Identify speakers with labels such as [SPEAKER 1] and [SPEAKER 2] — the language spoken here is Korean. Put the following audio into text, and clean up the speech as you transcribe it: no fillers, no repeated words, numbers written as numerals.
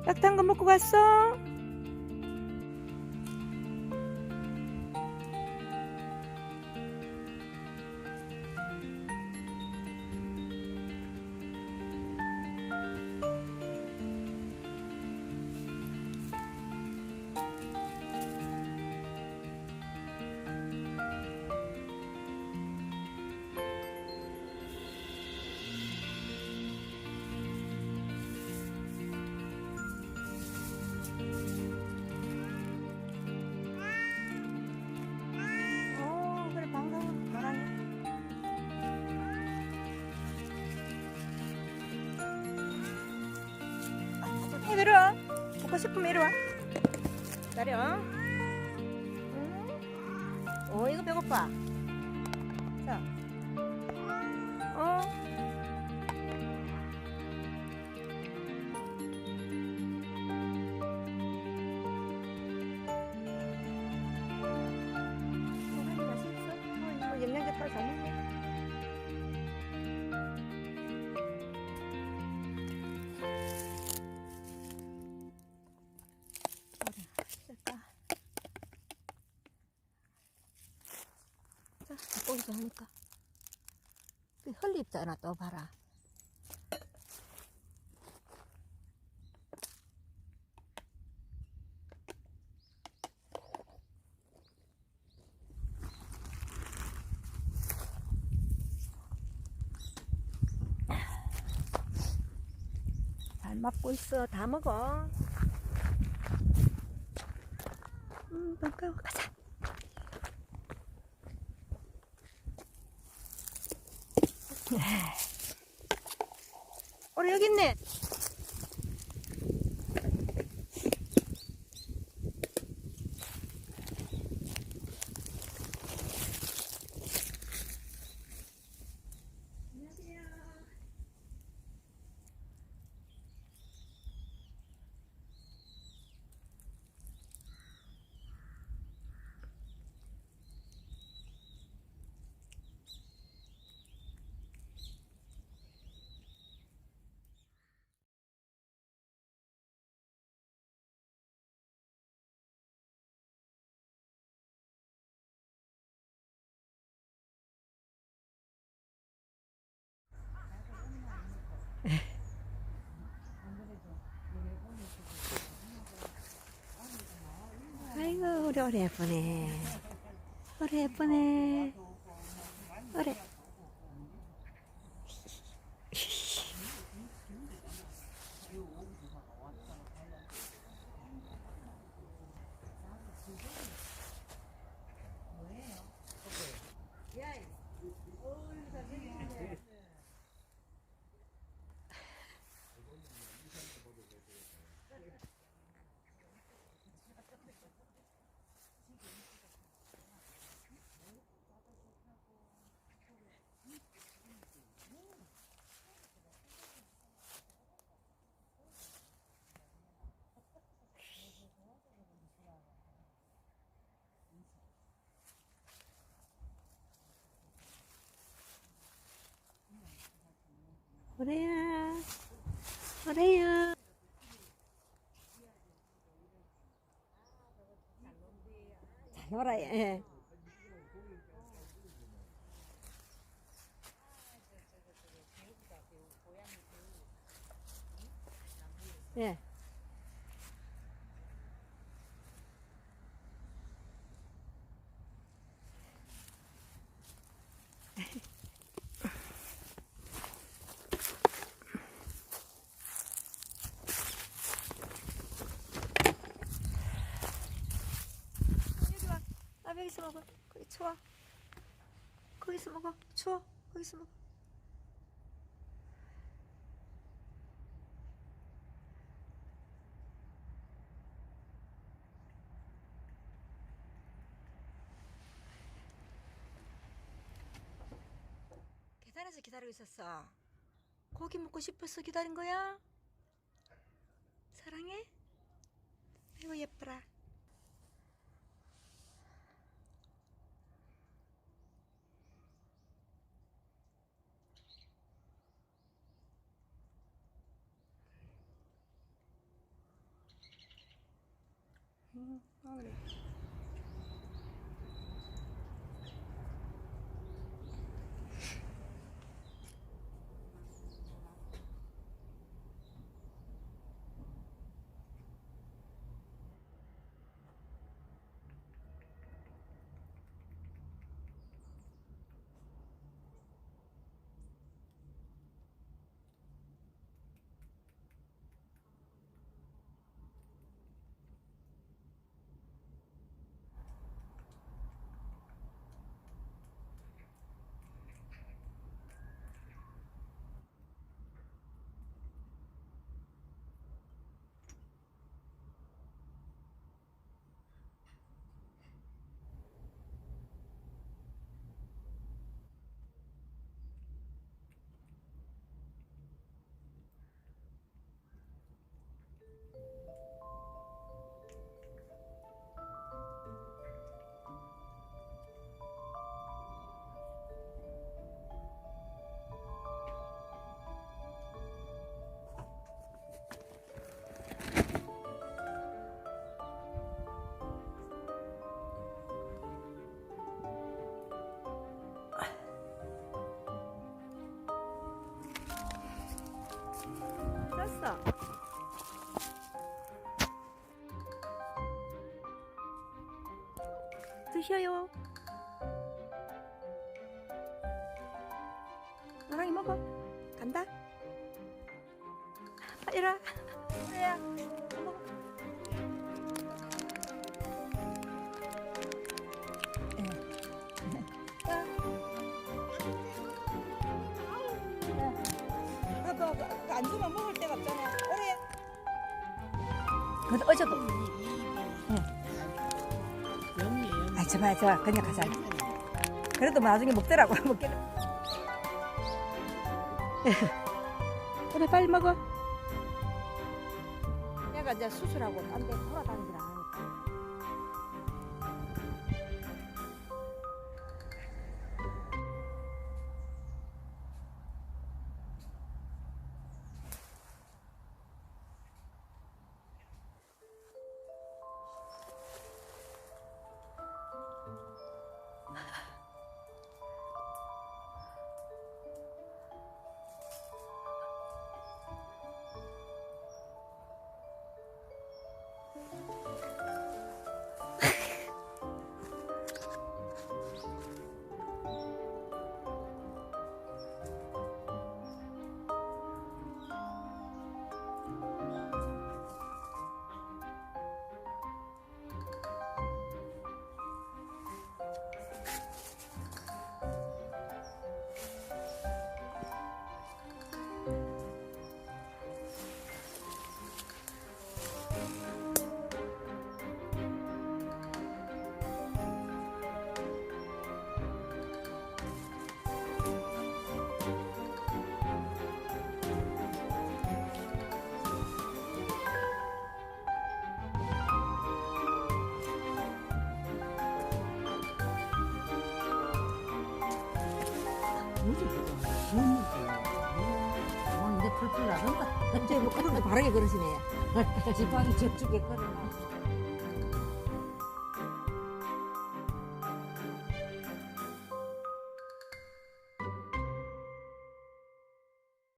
[SPEAKER 1] 따뜻한 거 먹고 갔어? 그래 방금 말하네. 이리 와. 먹고 싶으면 이리 와. 기다려. 이거 배고파. 자. 맛있어? 이거 영양제 타서 잘 먹네. 자, 닭고기도 하니까. 헐리 입잖아, 또 봐라. 잘 먹고 있어. 다 먹어. 반가워. 가자. 여기 있네. 아이고 우리 오래 예쁘네. 오래 예쁘네. 오래. 오래야. 오래야. 잘 놀아요. 예. 예. 여기 와. 여기서 먹어. 거기 추워. 거기서 먹어. 추워. 거기서 먹어. 계단에서 기다리고 있었어. 고기 먹고 싶어서 기다린 거야? 사랑해? 아이고 예뻐라. 그래. 쌌어. 드셔요. 나랑이 먹어. 간다. 이리 와. 그래야. 먹어.
[SPEAKER 2] 안 주면 먹을 데가 없잖아. 그래.
[SPEAKER 1] 근데 어제도. 아, 저봐. 그냥 가자. 그래도 나중에 먹더라고. 먹게. 그래, 빨리 먹어. 내가 이제 수술하고 딴 데 돌아다니질 않으니까. 이제 풀풀 나간다. 이제 뭐 그렇게 바르게 그러시네. 지팡이 저쪽에 걸어놔.